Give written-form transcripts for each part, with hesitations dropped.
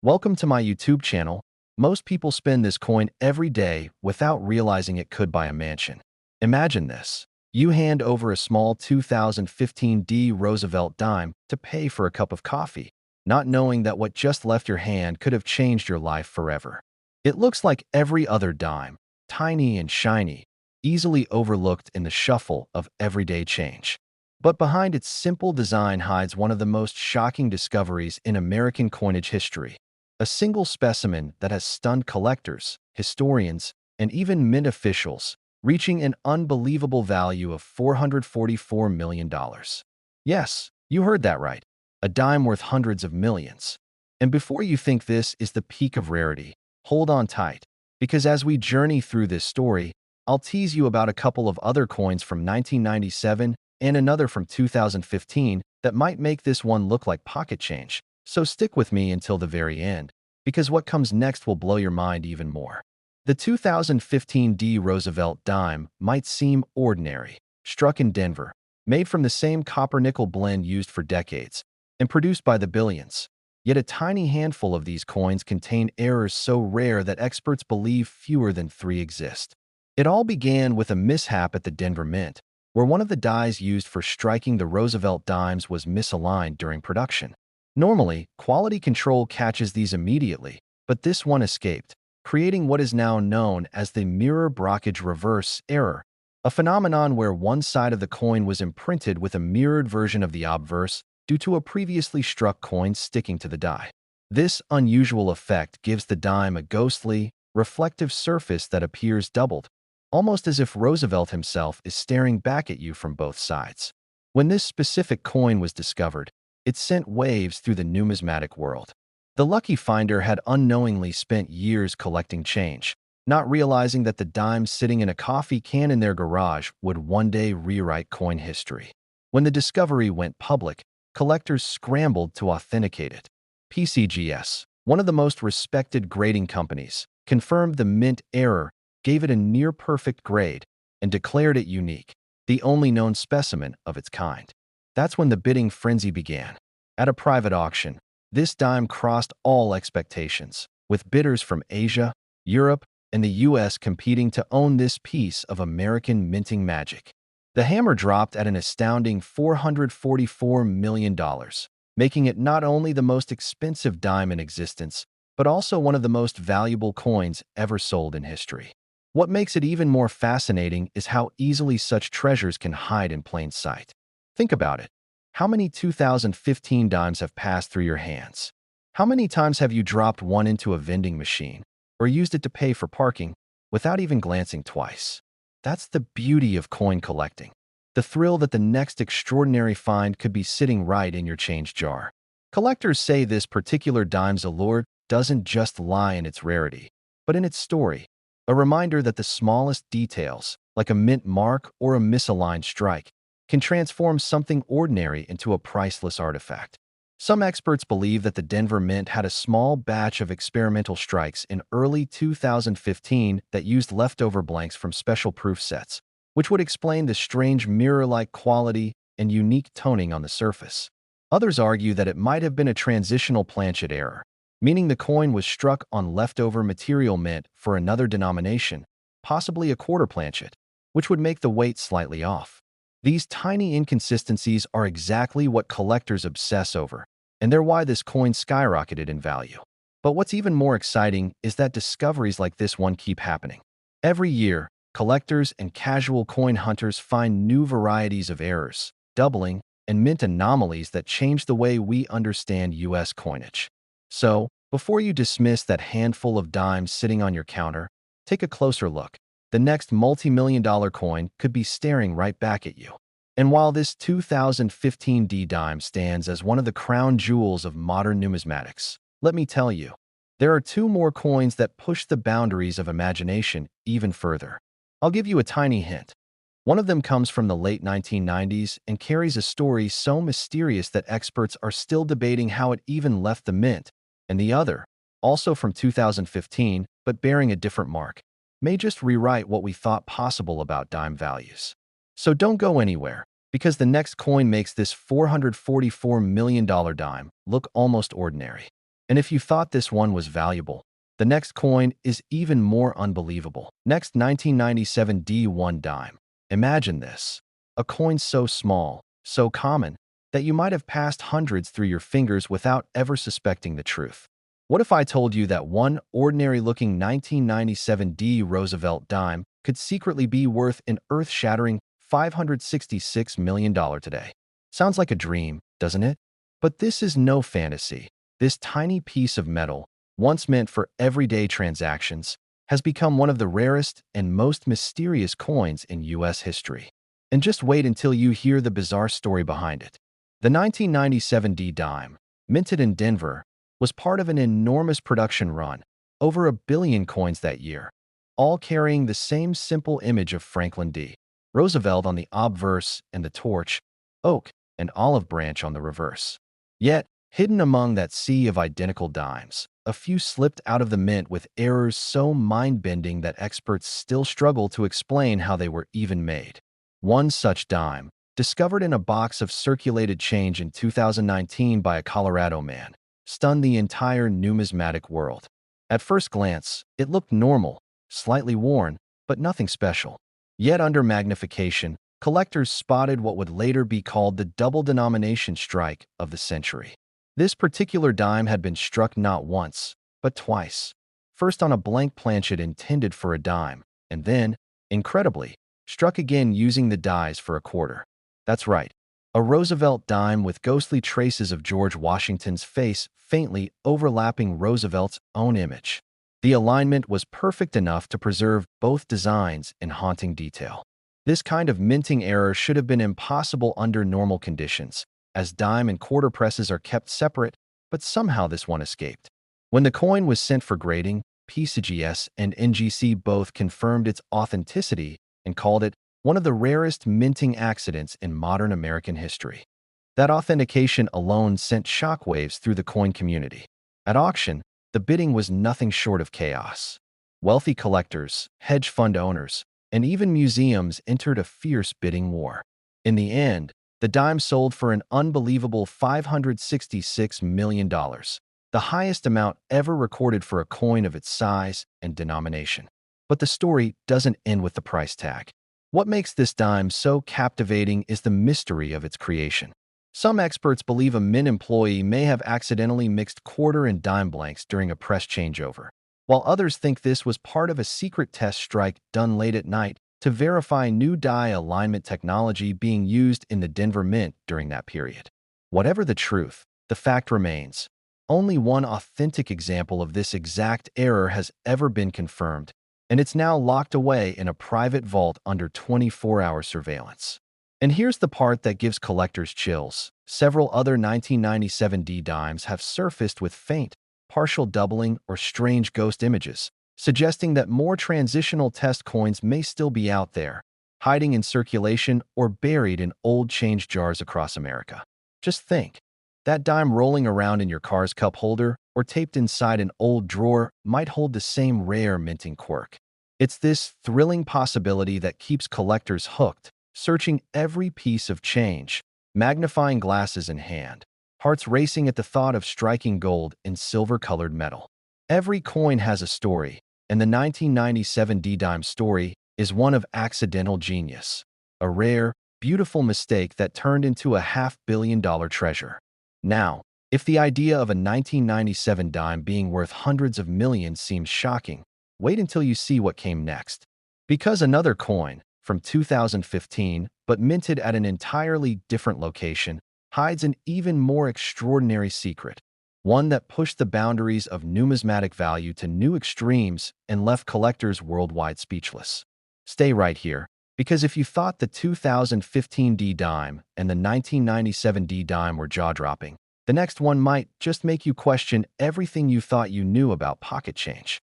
Welcome to my YouTube channel. Most people spend this coin every day without realizing it could buy a mansion. Imagine this. You hand over a small 2015 D Roosevelt dime to pay for a cup of coffee, not knowing that what just left your hand could have changed your life forever. It looks like every other dime, tiny and shiny, easily overlooked in the shuffle of everyday change. But behind its simple design hides one of the most shocking discoveries in American coinage history. A single specimen that has stunned collectors, historians, and even mint officials, reaching an unbelievable value of $444 million. Yes, you heard that right. A dime worth hundreds of millions. And before you think this is the peak of rarity, hold on tight, because as we journey through this story, I'll tease you about a couple of other coins from 1997 and another from 2015 that might make this one look like pocket change. So stick with me until the very end, because what comes next will blow your mind even more. The 2015 D Roosevelt dime might seem ordinary, struck in Denver, made from the same copper-nickel blend used for decades, and produced by the billions. Yet a tiny handful of these coins contain errors so rare that experts believe fewer than 3 exist. It all began with a mishap at the Denver Mint, where one of the dies used for striking the Roosevelt dimes was misaligned during production. Normally, quality control catches these immediately, but this one escaped, creating what is now known as the mirror brockage reverse error, a phenomenon where one side of the coin was imprinted with a mirrored version of the obverse due to a previously struck coin sticking to the die. This unusual effect gives the dime a ghostly, reflective surface that appears doubled, almost as if Roosevelt himself is staring back at you from both sides. When this specific coin was discovered, it sent waves through the numismatic world. The lucky finder had unknowingly spent years collecting change, not realizing that the dimes sitting in a coffee can in their garage would one day rewrite coin history. When the discovery went public, collectors scrambled to authenticate it. PCGS, one of the most respected grading companies, confirmed the mint error, gave it a near-perfect grade, and declared it unique, the only known specimen of its kind. That's when the bidding frenzy began. At a private auction, this dime crossed all expectations, with bidders from Asia, Europe, and the US competing to own this piece of American minting magic. The hammer dropped at an astounding $444 million, making it not only the most expensive dime in existence, but also one of the most valuable coins ever sold in history. What makes it even more fascinating is how easily such treasures can hide in plain sight. Think about it. How many 2015 dimes have passed through your hands? How many times have you dropped one into a vending machine or used it to pay for parking without even glancing twice? That's the beauty of coin collecting. The thrill that the next extraordinary find could be sitting right in your change jar. Collectors say this particular dime's allure doesn't just lie in its rarity, but in its story. A reminder that the smallest details, like a mint mark or a misaligned strike, can transform something ordinary into a priceless artifact. Some experts believe that the Denver Mint had a small batch of experimental strikes in early 2015 that used leftover blanks from special proof sets, which would explain the strange mirror-like quality and unique toning on the surface. Others argue that it might have been a transitional planchet error, meaning the coin was struck on leftover material mint for another denomination, possibly a quarter planchet, which would make the weight slightly off. These tiny inconsistencies are exactly what collectors obsess over, and they're why this coin skyrocketed in value. But what's even more exciting is that discoveries like this one keep happening. Every year, collectors and casual coin hunters find new varieties of errors, doubling, and mint anomalies that change the way we understand US coinage. So, before you dismiss that handful of dimes sitting on your counter, take a closer look. The next multi-million-dollar coin could be staring right back at you. And while this 2015 D dime stands as one of the crown jewels of modern numismatics, let me tell you, there are 2 more coins that push the boundaries of imagination even further. I'll give you a tiny hint. One of them comes from the late 1990s and carries a story so mysterious that experts are still debating how it even left the mint, and the other, also from 2015 but bearing a different mark, may just rewrite what we thought possible about dime values. So don't go anywhere, because the next coin makes this $444 million dime look almost ordinary. And if you thought this one was valuable, the next coin is even more unbelievable. Next, 1997 D1 dime. Imagine this. A coin so small, so common, that you might have passed hundreds through your fingers without ever suspecting the truth. What if I told you that one ordinary-looking 1997 D Roosevelt dime could secretly be worth an earth-shattering $566 million today? Sounds like a dream, doesn't it? But this is no fantasy. This tiny piece of metal, once meant for everyday transactions, has become one of the rarest and most mysterious coins in U.S. history. And just wait until you hear the bizarre story behind it. The 1997 D dime, minted in Denver, was part of an enormous production run, over 1 billion coins that year, all carrying the same simple image of Franklin D. Roosevelt on the obverse and the torch, oak, and olive branch on the reverse. Yet, hidden among that sea of identical dimes, a few slipped out of the mint with errors so mind-bending that experts still struggle to explain how they were even made. One such dime, discovered in a box of circulated change in 2019 by a Colorado man, stunned the entire numismatic world. At first glance, it looked normal, slightly worn, but nothing special. Yet under magnification, collectors spotted what would later be called the double denomination strike of the century. This particular dime had been struck not once, but twice. First on a blank planchet intended for a dime, and then, incredibly, struck again using the dies for a quarter. That's right, a Roosevelt dime with ghostly traces of George Washington's face faintly overlapping Roosevelt's own image. The alignment was perfect enough to preserve both designs in haunting detail. This kind of minting error should have been impossible under normal conditions, as dime and quarter presses are kept separate, but somehow this one escaped. When the coin was sent for grading, PCGS and NGC both confirmed its authenticity and called it one of the rarest minting accidents in modern American history. That authentication alone sent shockwaves through the coin community. At auction, the bidding was nothing short of chaos. Wealthy collectors, hedge fund owners, and even museums entered a fierce bidding war. In the end, the dime sold for an unbelievable $566 million, the highest amount ever recorded for a coin of its size and denomination. But the story doesn't end with the price tag. What makes this dime so captivating is the mystery of its creation. Some experts believe a mint employee may have accidentally mixed quarter and dime blanks during a press changeover, while others think this was part of a secret test strike done late at night to verify new die alignment technology being used in the Denver Mint during that period. Whatever the truth, the fact remains. Only one authentic example of this exact error has ever been confirmed, and it's now locked away in a private vault under 24-hour surveillance. And here's the part that gives collectors chills. Several other 1997 D dimes have surfaced with faint, partial doubling or strange ghost images, suggesting that more transitional test coins may still be out there, hiding in circulation or buried in old change jars across America. Just think, that dime rolling around in your car's cup holder or taped inside an old drawer might hold the same rare minting quirk. It's this thrilling possibility that keeps collectors hooked, searching every piece of change, magnifying glasses in hand, hearts racing at the thought of striking gold in silver-colored metal. Every coin has a story, and the 1997 D-dime story is one of accidental genius, a rare, beautiful mistake that turned into a $500 million treasure. Now, if the idea of a 1997 dime being worth hundreds of millions seems shocking, wait until you see what came next. Because another coin, from 2015, but minted at an entirely different location, hides an even more extraordinary secret, one that pushed the boundaries of numismatic value to new extremes and left collectors worldwide speechless. Stay right here, because if you thought the 2015 D dime and the 1997 D dime were jaw-dropping, the next one might just make you question everything you thought you knew about pocket change.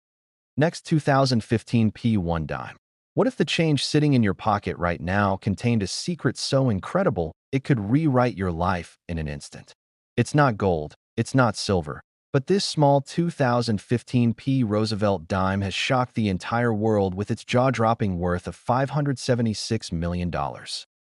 Next, 2015 P1 dime. What if the change sitting in your pocket right now contained a secret so incredible it could rewrite your life in an instant? It's not gold, it's not silver, but this small 2015 P Roosevelt dime has shocked the entire world with its jaw-dropping worth of $576 million.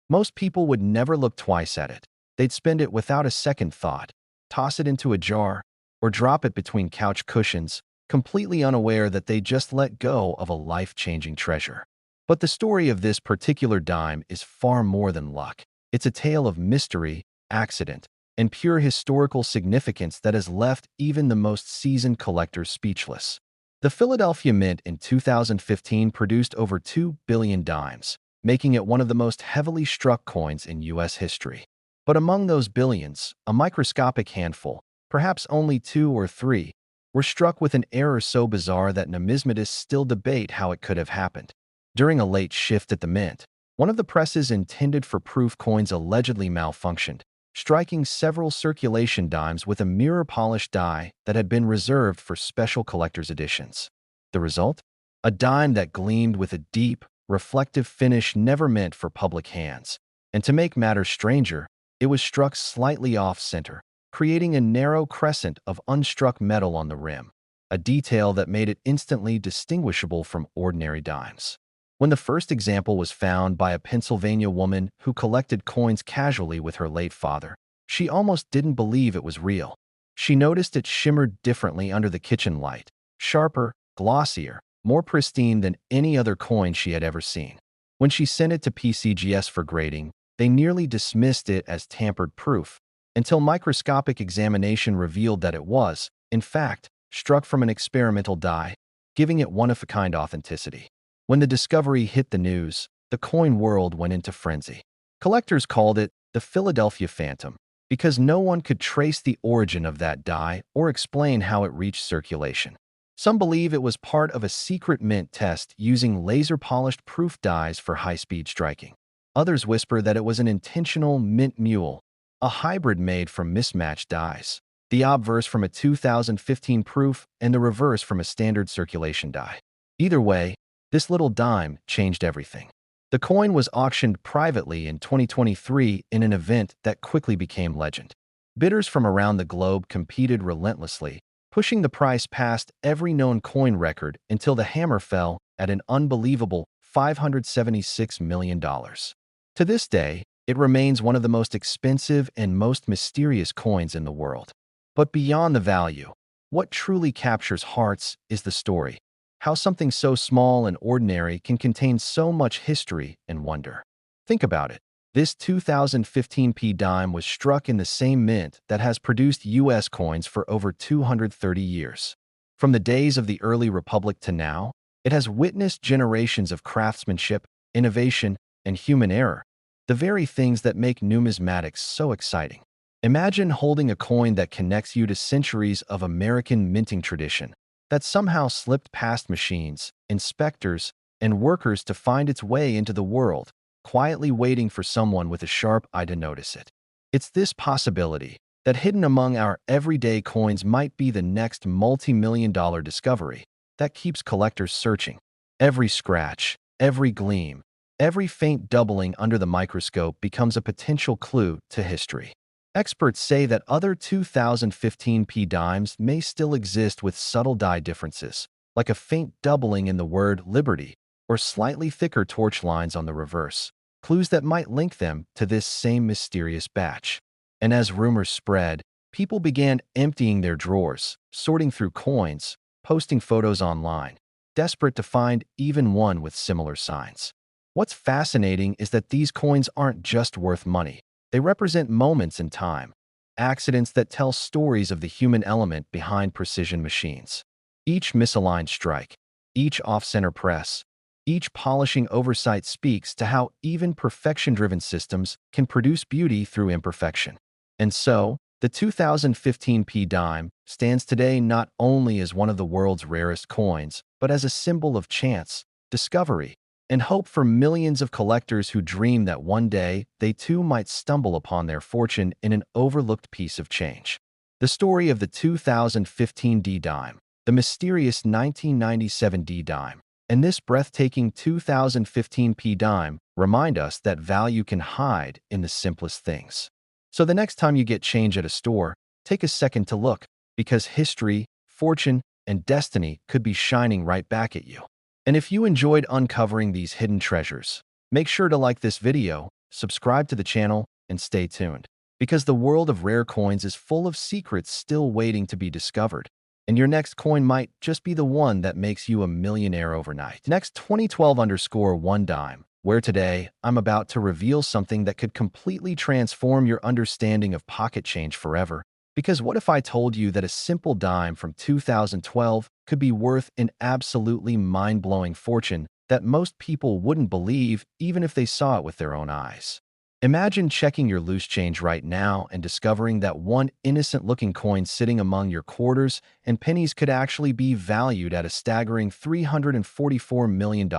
Most people would never look twice at it. They'd spend it without a second thought, toss it into a jar, or drop it between couch cushions, completely unaware that they just let go of a life-changing treasure. But the story of this particular dime is far more than luck. It's a tale of mystery, accident, and pure historical significance that has left even the most seasoned collectors speechless. The Philadelphia Mint in 2015 produced over 2 billion dimes, making it one of the most heavily struck coins in U.S. history. But among those billions, a microscopic handful, perhaps only 2 or 3, were struck with an error so bizarre that numismatists still debate how it could have happened. During a late shift at the Mint, one of the presses intended for proof coins allegedly malfunctioned, striking several circulation dimes with a mirror-polished die that had been reserved for special collector's editions. The result? A dime that gleamed with a deep, reflective finish never meant for public hands. And to make matters stranger, it was struck slightly off-center, creating a narrow crescent of unstruck metal on the rim, a detail that made it instantly distinguishable from ordinary dimes. When the first example was found by a Pennsylvania woman who collected coins casually with her late father, she almost didn't believe it was real. She noticed it shimmered differently under the kitchen light, sharper, glossier, more pristine than any other coin she had ever seen. When she sent it to PCGS for grading, they nearly dismissed it as tampered proof, until microscopic examination revealed that it was, in fact, struck from an experimental die, giving it one-of-a-kind authenticity. When the discovery hit the news, the coin world went into frenzy. Collectors called it the Philadelphia Phantom because no one could trace the origin of that die or explain how it reached circulation. Some believe it was part of a secret mint test using laser-polished proof dies for high-speed striking. Others whisper that it was an intentional mint mule, a hybrid made from mismatched dies, the obverse from a 2015 proof and the reverse from a standard circulation die. Either way, this little dime changed everything. The coin was auctioned privately in 2023 in an event that quickly became legend. Bidders from around the globe competed relentlessly, pushing the price past every known coin record until the hammer fell at an unbelievable $576 million. To this day, it remains one of the most expensive and most mysterious coins in the world. But beyond the value, what truly captures hearts is the story. How something so small and ordinary can contain so much history and wonder. Think about it. This 2015 P dime was struck in the same mint that has produced U.S. coins for over 230 years. From the days of the early republic to now, it has witnessed generations of craftsmanship, innovation, and human error, the very things that make numismatics so exciting. Imagine holding a coin that connects you to centuries of American minting tradition, that somehow slipped past machines, inspectors, and workers to find its way into the world, quietly waiting for someone with a sharp eye to notice it. It's this possibility that hidden among our everyday coins might be the next multi-million-dollar discovery that keeps collectors searching. Every scratch, every gleam, every faint doubling under the microscope becomes a potential clue to history. Experts say that other 2015 P dimes may still exist with subtle die differences, like a faint doubling in the word liberty or slightly thicker torch lines on the reverse, clues that might link them to this same mysterious batch. And as rumors spread, people began emptying their drawers, sorting through coins, posting photos online, desperate to find even one with similar signs. What's fascinating is that these coins aren't just worth money. They represent moments in time, accidents that tell stories of the human element behind precision machines. Each misaligned strike, each off-center press, each polishing oversight speaks to how even perfection-driven systems can produce beauty through imperfection. And so, the 2015 P dime stands today not only as one of the world's rarest coins, but as a symbol of chance, discovery, and hope for millions of collectors who dream that one day they too might stumble upon their fortune in an overlooked piece of change. The story of the 2015 D dime, the mysterious 1997 D dime, and this breathtaking 2015 P dime remind us that value can hide in the simplest things. So the next time you get change at a store, take a second to look, because history, fortune, and destiny could be shining right back at you. And if you enjoyed uncovering these hidden treasures, make sure to like this video, subscribe to the channel, and stay tuned. because the world of rare coins is full of secrets still waiting to be discovered. And your next coin might just be the one that makes you a millionaire overnight. Next, 2012_1 dime, where today I'm about to reveal something that could completely transform your understanding of pocket change forever. Because what if I told you that a simple dime from 2012 could be worth an absolutely mind-blowing fortune that most people wouldn't believe even if they saw it with their own eyes? Imagine checking your loose change right now and discovering that one innocent-looking coin sitting among your quarters and pennies could actually be valued at a staggering $344 million.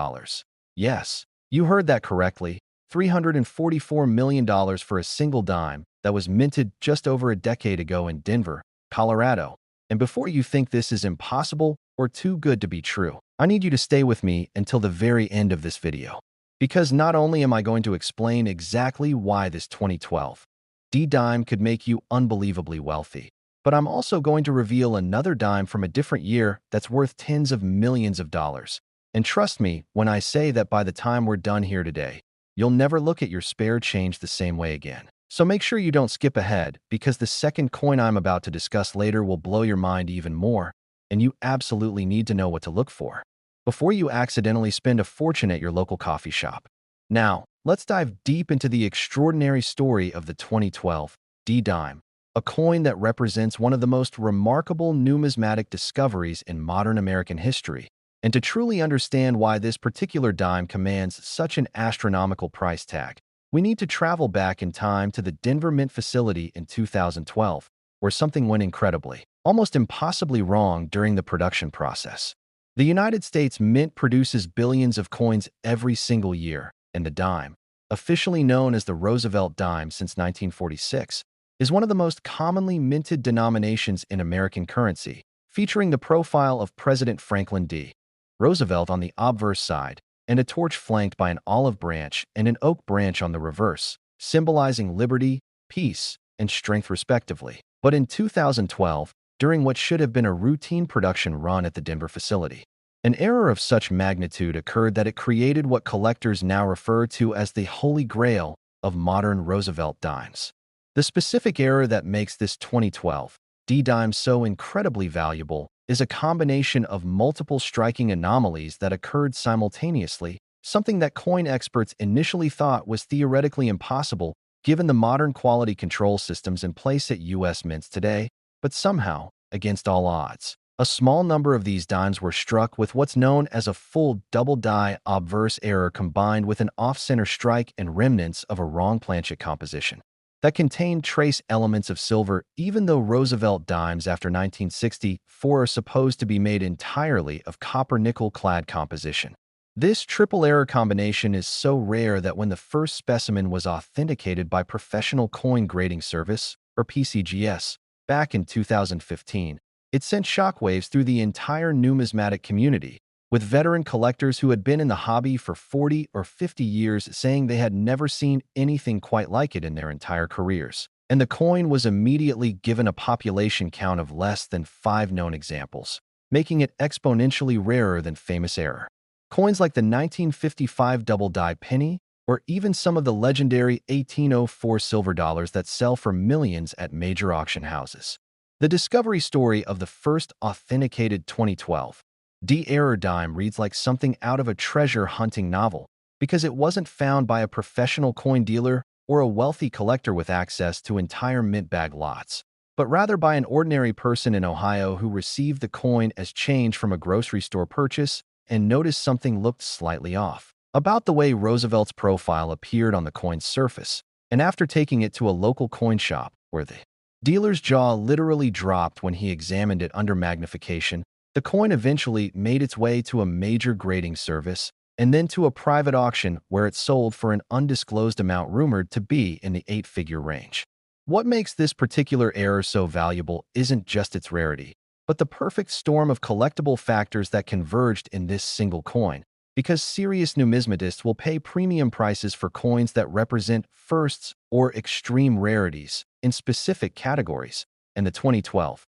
Yes, you heard that correctly. $344 million for a single dime that was minted just over a decade ago in Denver, Colorado. And before you think this is impossible or too good to be true, I need you to stay with me until the very end of this video. Because not only am I going to explain exactly why this 2012 D-dime could make you unbelievably wealthy, but I'm also going to reveal another dime from a different year that's worth tens of millions of dollars. And trust me when I say that by the time we're done here today, you'll never look at your spare change the same way again. So make sure you don't skip ahead, because the second coin I'm about to discuss later will blow your mind even more, and you absolutely need to know what to look for before you accidentally spend a fortune at your local coffee shop. Now, let's dive deep into the extraordinary story of the 2012 D-dime, a coin that represents one of the most remarkable numismatic discoveries in modern American history. And to truly understand why this particular dime commands such an astronomical price tag, we need to travel back in time to the Denver Mint facility in 2012, where something went incredibly, almost impossibly wrong during the production process. The United States Mint produces billions of coins every single year, and the dime, officially known as the Roosevelt dime since 1946, is one of the most commonly minted denominations in American currency, featuring the profile of President Franklin D. Roosevelt on the obverse side, and a torch flanked by an olive branch and an oak branch on the reverse, symbolizing liberty, peace, and strength respectively. But in 2012, during what should have been a routine production run at the Denver facility, an error of such magnitude occurred that it created what collectors now refer to as the holy grail of modern Roosevelt dimes. The specific error that makes this 2012 D-dime so incredibly valuable is a combination of multiple striking anomalies that occurred simultaneously, something that coin experts initially thought was theoretically impossible given the modern quality control systems in place at U.S. mints today. But somehow, against all odds, a small number of these dimes were struck with what's known as a full double-die obverse error combined with an off-center strike and remnants of a wrong planchet composition that contained trace elements of silver, even though Roosevelt dimes after 1964 are supposed to be made entirely of copper-nickel clad composition. This triple error combination is so rare that when the first specimen was authenticated by Professional Coin Grading Service, or PCGS, back in 2015, it sent shockwaves through the entire numismatic community, with veteran collectors who had been in the hobby for 40 or 50 years saying they had never seen anything quite like it in their entire careers. And the coin was immediately given a population count of less than 5 known examples, making it exponentially rarer than famous error. Coins like the 1955 double-die penny, or even some of the legendary 1804 silver dollars that sell for millions at major auction houses. The discovery story of the first authenticated 2012 D-error dime reads like something out of a treasure hunting novel, because it wasn't found by a professional coin dealer or a wealthy collector with access to entire mint bag lots, but rather by an ordinary person in Ohio who received the coin as change from a grocery store purchase and noticed something looked slightly off about the way Roosevelt's profile appeared on the coin's surface. And after taking it to a local coin shop, where the dealer's jaw literally dropped when he examined it under magnification, the coin eventually made its way to a major grading service and then to a private auction where it sold for an undisclosed amount rumored to be in the 8-figure range. What makes this particular error so valuable isn't just its rarity, but the perfect storm of collectible factors that converged in this single coin, because serious numismatists will pay premium prices for coins that represent firsts or extreme rarities in specific categories, and the 2012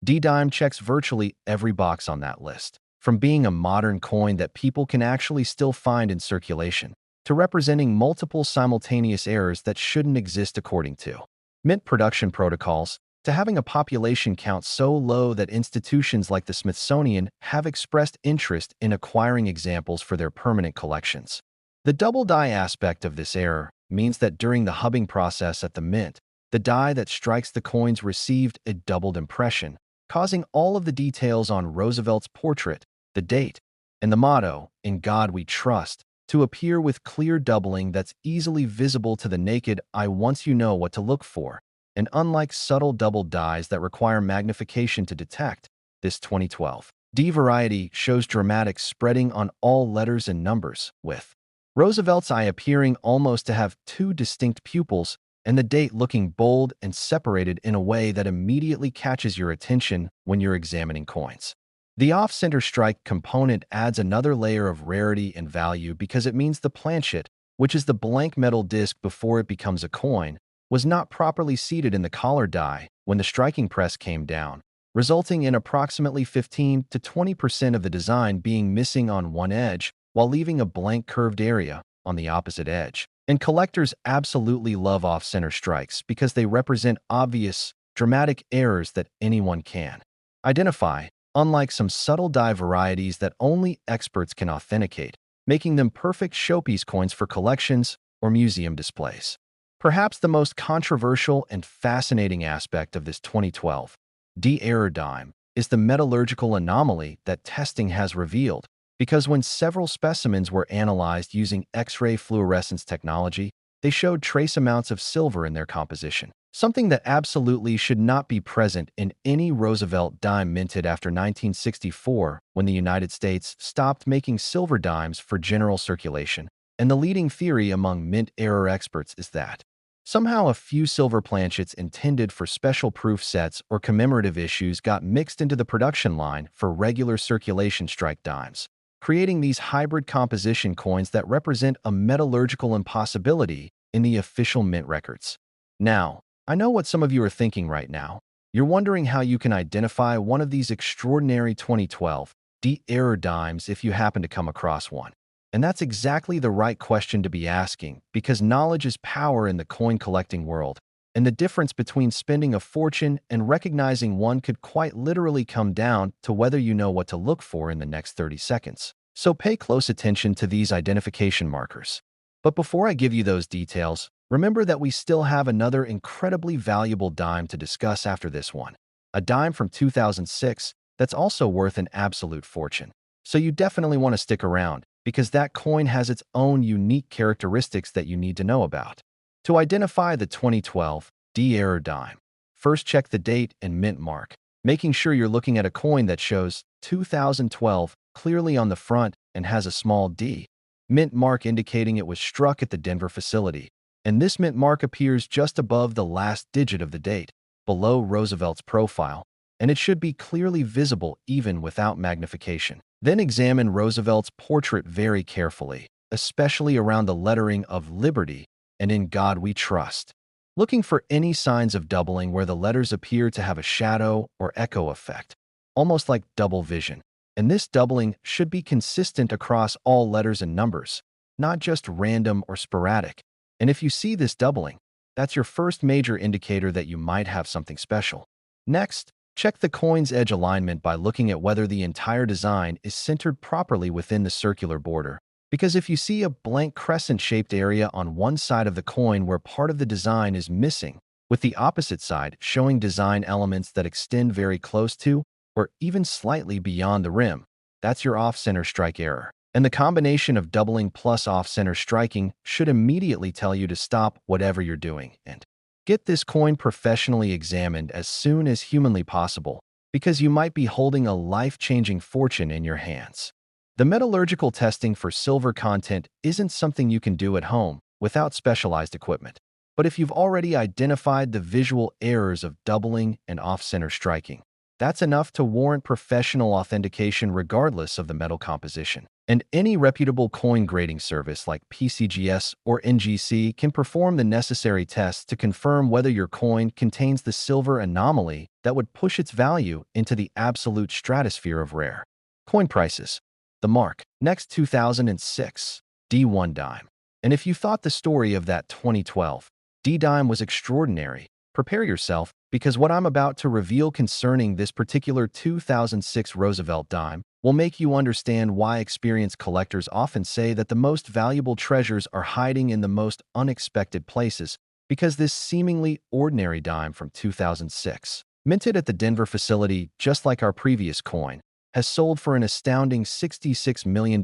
D-dime checks virtually every box on that list, from being a modern coin that people can actually still find in circulation, to representing multiple simultaneous errors that shouldn't exist according to mint production protocols to having a population count so low that institutions like the Smithsonian have expressed interest in acquiring examples for their permanent collections. The double die aspect of this error means that during the hubbing process at the mint, the die that strikes the coins received a doubled impression, causing all of the details on Roosevelt's portrait, the date, and the motto, "In God We Trust," to appear with clear doubling that's easily visible to the naked eye once you know what to look for. And unlike subtle double dies that require magnification to detect, this 2012 D variety shows dramatic spreading on all letters and numbers, with Roosevelt's eye appearing almost to have two distinct pupils and the date looking bold and separated in a way that immediately catches your attention when you're examining coins. The off-center strike component adds another layer of rarity and value because it means the planchet, which is the blank metal disc before it becomes a coin, was not properly seated in the collar die when the striking press came down, resulting in approximately 15 to 20% of the design being missing on one edge while leaving a blank curved area on the opposite edge. And collectors absolutely love off-center strikes because they represent obvious, dramatic errors that anyone can identify, unlike some subtle die varieties that only experts can authenticate, making them perfect showpiece coins for collections or museum displays. Perhaps the most controversial and fascinating aspect of this 2012 D error dime is the metallurgical anomaly that testing has revealed, because when several specimens were analyzed using X-ray fluorescence technology, they showed trace amounts of silver in their composition, something that absolutely should not be present in any Roosevelt dime minted after 1964 when the United States stopped making silver dimes for general circulation. And the leading theory among mint error experts is that somehow a few silver planchets intended for special proof sets or commemorative issues got mixed into the production line for regular circulation strike dimes, creating these hybrid composition coins that represent a metallurgical impossibility in the official mint records. Now, I know what some of you are thinking right now. You're wondering how you can identify one of these extraordinary 2012 D error dimes if you happen to come across one. And that's exactly the right question to be asking, because knowledge is power in the coin collecting world, and the difference between spending a fortune and recognizing one could quite literally come down to whether you know what to look for in the next 30 seconds. So pay close attention to these identification markers. But before I give you those details, remember that we still have another incredibly valuable dime to discuss after this one, a dime from 2006 that's also worth an absolute fortune. So you definitely want to stick around, because that coin has its own unique characteristics that you need to know about. To identify the 2012 D error dime, first check the date and mint mark, making sure you're looking at a coin that shows 2012 clearly on the front and has a small D mint mark indicating it was struck at the Denver facility. And this mint mark appears just above the last digit of the date, below Roosevelt's profile, and it should be clearly visible even without magnification. Then examine Roosevelt's portrait very carefully, especially around the lettering of Liberty and In God We Trust, looking for any signs of doubling where the letters appear to have a shadow or echo effect, almost like double vision. And this doubling should be consistent across all letters and numbers, not just random or sporadic. And if you see this doubling, that's your first major indicator that you might have something special. Next, check the coin's edge alignment by looking at whether the entire design is centered properly within the circular border. Because if you see a blank crescent-shaped area on one side of the coin where part of the design is missing, with the opposite side showing design elements that extend very close to or even slightly beyond the rim, that's your off-center strike error. And the combination of doubling plus off-center striking should immediately tell you to stop whatever you're doing and get this coin professionally examined as soon as humanly possible, because you might be holding a life-changing fortune in your hands. The metallurgical testing for silver content isn't something you can do at home without specialized equipment. But if you've already identified the visual errors of doubling and off-center striking, that's enough to warrant professional authentication regardless of the metal composition. And any reputable coin grading service like PCGS or NGC can perform the necessary tests to confirm whether your coin contains the silver anomaly that would push its value into the absolute stratosphere of rare. Coin prices. The mark. Next, 2006 D1 dime. And if you thought the story of that 2012 D dime was extraordinary, Prepare yourself, because what I'm about to reveal concerning this particular 2006 Roosevelt dime will make you understand why experienced collectors often say that the most valuable treasures are hiding in the most unexpected places, because this seemingly ordinary dime from 2006, minted at the Denver facility just like our previous coin, has sold for an astounding $66 million,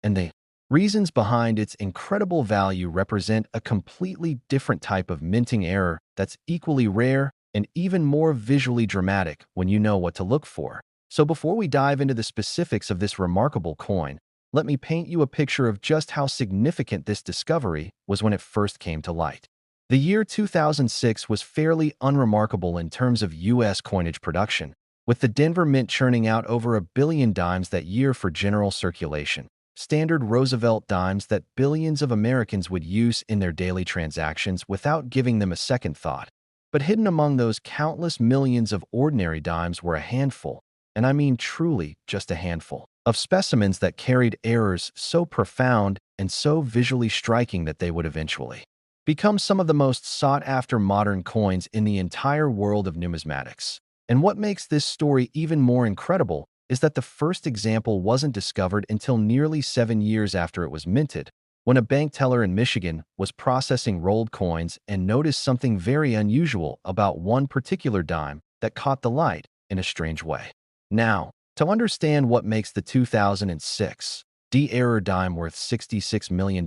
and the reasons behind its incredible value represent a completely different type of minting error that's equally rare and even more visually dramatic when you know what to look for. So before we dive into the specifics of this remarkable coin, let me paint you a picture of just how significant this discovery was when it first came to light. The year 2006 was fairly unremarkable in terms of U.S. coinage production, with the Denver Mint churning out over 1 billion dimes that year for general circulation. Standard Roosevelt dimes that billions of Americans would use in their daily transactions without giving them a second thought. But hidden among those countless millions of ordinary dimes were a handful, and I mean truly just a handful, of specimens that carried errors so profound and so visually striking that they would eventually become some of the most sought-after modern coins in the entire world of numismatics. And what makes this story even more incredible is that the first example wasn't discovered until nearly 7 years after it was minted, when a bank teller in Michigan was processing rolled coins and noticed something very unusual about one particular dime that caught the light in a strange way. Now, to understand what makes the 2006 D-error dime worth $66 million,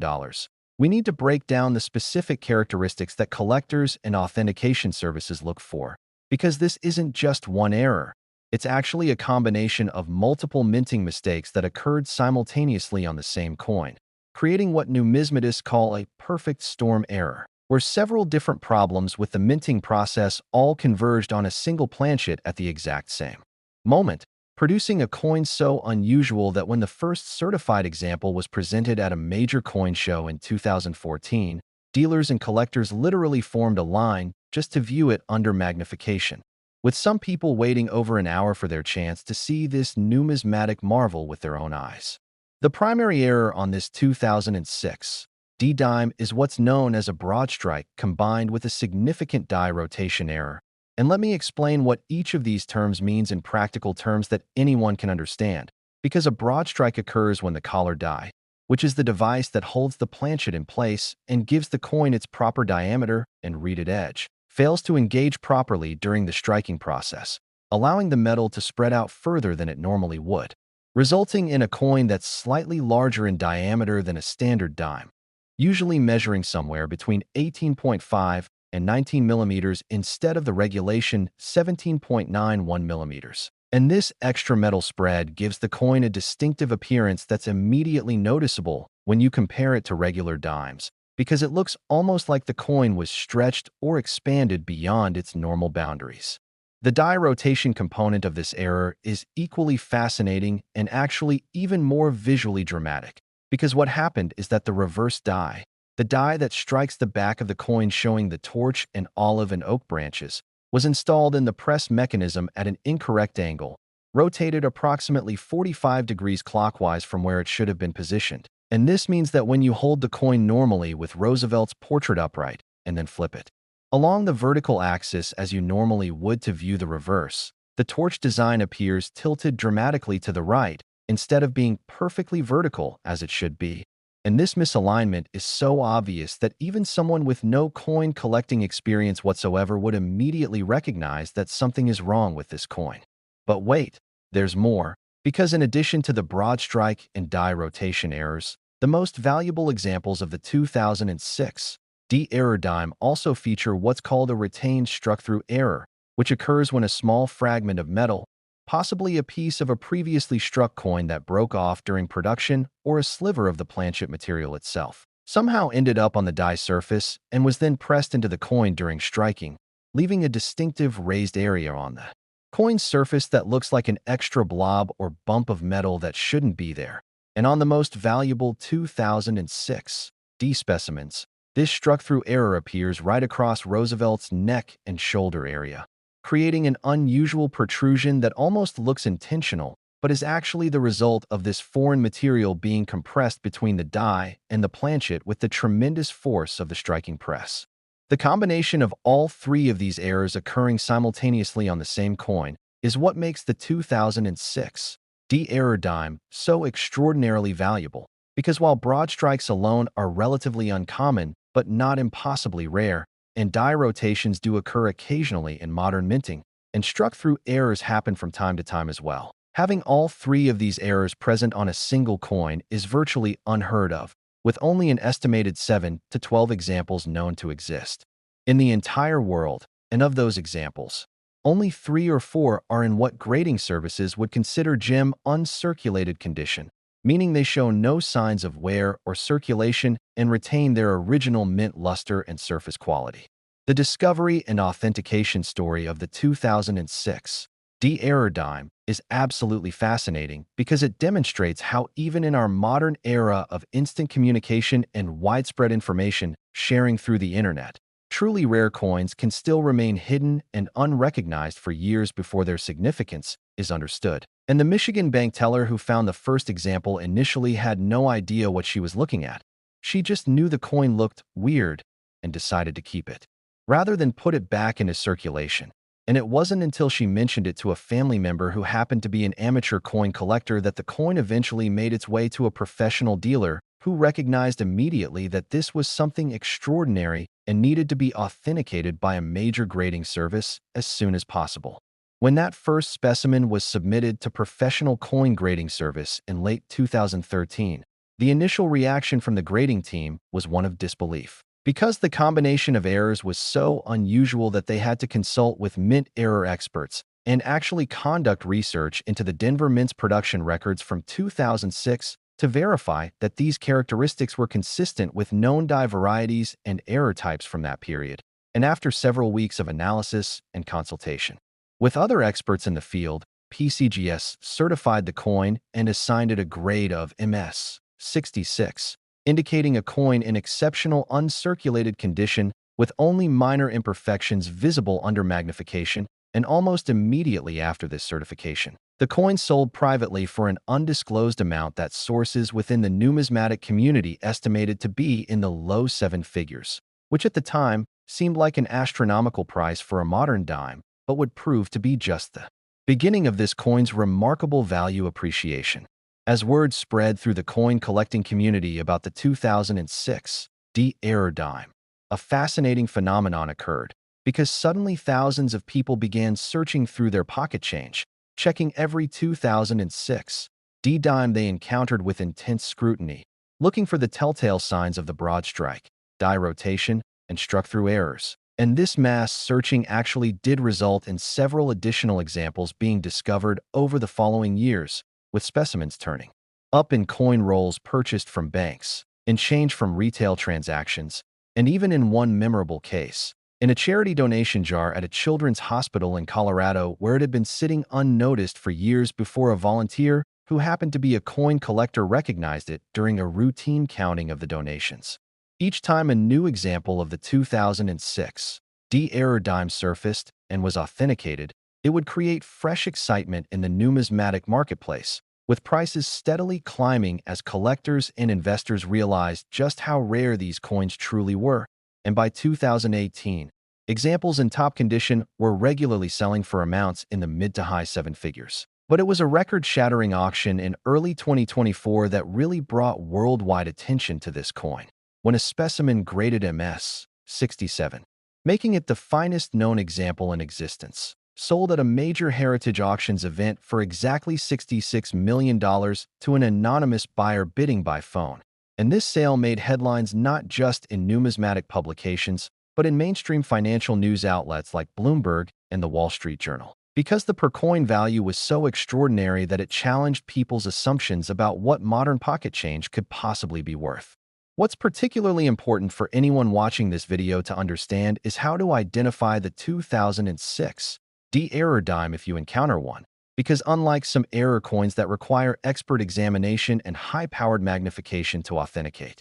we need to break down the specific characteristics that collectors and authentication services look for, because this isn't just one error. It's actually a combination of multiple minting mistakes that occurred simultaneously on the same coin, creating what numismatists call a perfect storm error, where several different problems with the minting process all converged on a single planchet at the exact same moment, producing a coin so unusual that when the first certified example was presented at a major coin show in 2014, dealers and collectors literally formed a line just to view it under magnification, with some people waiting over an hour for their chance to see this numismatic marvel with their own eyes. The primary error on this 2006 D-dime is what's known as a broad strike combined with a significant die rotation error. And let me explain what each of these terms means in practical terms that anyone can understand, because a broad strike occurs when the collar die, which is the device that holds the planchet in place and gives the coin its proper diameter and reeded edge, fails to engage properly during the striking process, allowing the metal to spread out further than it normally would, resulting in a coin that's slightly larger in diameter than a standard dime, usually measuring somewhere between 18.5 and 19 millimeters instead of the regulation 17.91 millimeters. And this extra metal spread gives the coin a distinctive appearance that's immediately noticeable when you compare it to regular dimes, because it looks almost like the coin was stretched or expanded beyond its normal boundaries. The die rotation component of this error is equally fascinating and actually even more visually dramatic, because what happened is that the reverse die, the die that strikes the back of the coin showing the torch and olive and oak branches, was installed in the press mechanism at an incorrect angle, rotated approximately 45 degrees clockwise from where it should have been positioned. And this means that when you hold the coin normally with Roosevelt's portrait upright and then flip it along the vertical axis as you normally would to view the reverse, the torch design appears tilted dramatically to the right instead of being perfectly vertical as it should be. And this misalignment is so obvious that even someone with no coin collecting experience whatsoever would immediately recognize that something is wrong with this coin. But wait, there's more. Because in addition to the broad strike and die rotation errors, the most valuable examples of the 2006 D-error dime also feature what's called a retained struck-through error, which occurs when a small fragment of metal, possibly a piece of a previously struck coin that broke off during production or a sliver of the planchet material itself, somehow ended up on the die surface and was then pressed into the coin during striking, leaving a distinctive raised area on the coin's surface that looks like an extra blob or bump of metal that shouldn't be there. And on the most valuable 2006 D specimens, this struck-through error appears right across Roosevelt's neck and shoulder area, creating an unusual protrusion that almost looks intentional, but is actually the result of this foreign material being compressed between the die and the planchet with the tremendous force of the striking press. The combination of all three of these errors occurring simultaneously on the same coin is what makes the 2006 D error dime so extraordinarily valuable, because while broad strikes alone are relatively uncommon but not impossibly rare, and die rotations do occur occasionally in modern minting, and struck-through errors happen from time to time as well. Having all three of these errors present on a single coin is virtually unheard of, with only an estimated 7 to 12 examples known to exist in the entire world, and of those examples, only 3 or 4 are in what grading services would consider gem uncirculated condition, meaning they show no signs of wear or circulation and retain their original mint luster and surface quality. The discovery and authentication story of the 2006 D error dime is absolutely fascinating because it demonstrates how even in our modern era of instant communication and widespread information sharing through the internet, truly rare coins can still remain hidden and unrecognized for years before their significance is understood. And the Michigan bank teller who found the first example initially had no idea what she was looking at. She just knew the coin looked weird and decided to keep it, rather than put it back into circulation. And it wasn't until she mentioned it to a family member who happened to be an amateur coin collector that the coin eventually made its way to a professional dealer who recognized immediately that this was something extraordinary and needed to be authenticated by a major grading service as soon as possible. When that first specimen was submitted to Professional Coin Grading Service in late 2013, the initial reaction from the grading team was one of disbelief, because the combination of errors was so unusual that they had to consult with mint error experts and actually conduct research into the Denver Mint's production records from 2006 to verify that these characteristics were consistent with known die varieties and error types from that period, and after several weeks of analysis and consultation with other experts in the field, PCGS certified the coin and assigned it a grade of MS 66, indicating a coin in exceptional uncirculated condition with only minor imperfections visible under magnification. And almost immediately after this certification, the coin sold privately for an undisclosed amount that sources within the numismatic community estimated to be in the low 7 figures, which at the time seemed like an astronomical price for a modern dime, but would prove to be just the beginning of this coin's remarkable value appreciation. As word spread through the coin collecting community about the 2006 D error dime, a fascinating phenomenon occurred, because suddenly thousands of people began searching through their pocket change, checking every 2006 D dime they encountered with intense scrutiny, looking for the telltale signs of the broad strike, die rotation, and struck-through errors. And this mass searching actually did result in several additional examples being discovered over the following years, with specimens turning up in coin rolls purchased from banks, in change from retail transactions, and even in one memorable case, in a charity donation jar at a children's hospital in Colorado where it had been sitting unnoticed for years before a volunteer who happened to be a coin collector recognized it during a routine counting of the donations. Each time a new example of the 2006 D error dime surfaced and was authenticated, it would create fresh excitement in the numismatic marketplace, with prices steadily climbing as collectors and investors realized just how rare these coins truly were. And by 2018, examples in top condition were regularly selling for amounts in the mid to high 7 figures. But it was a record-shattering auction in early 2024 that really brought worldwide attention to this coin, when a specimen graded MS 67, making it the finest known example in existence, sold at a major heritage auctions event for exactly $66 million to an anonymous buyer bidding by phone. And this sale made headlines not just in numismatic publications, but in mainstream financial news outlets like Bloomberg and the Wall Street Journal, because the per-coin value was so extraordinary that it challenged people's assumptions about what modern pocket change could possibly be worth. What's particularly important for anyone watching this video to understand is how to identify the 2006 D error dime if you encounter one, because unlike some error coins that require expert examination and high-powered magnification to authenticate,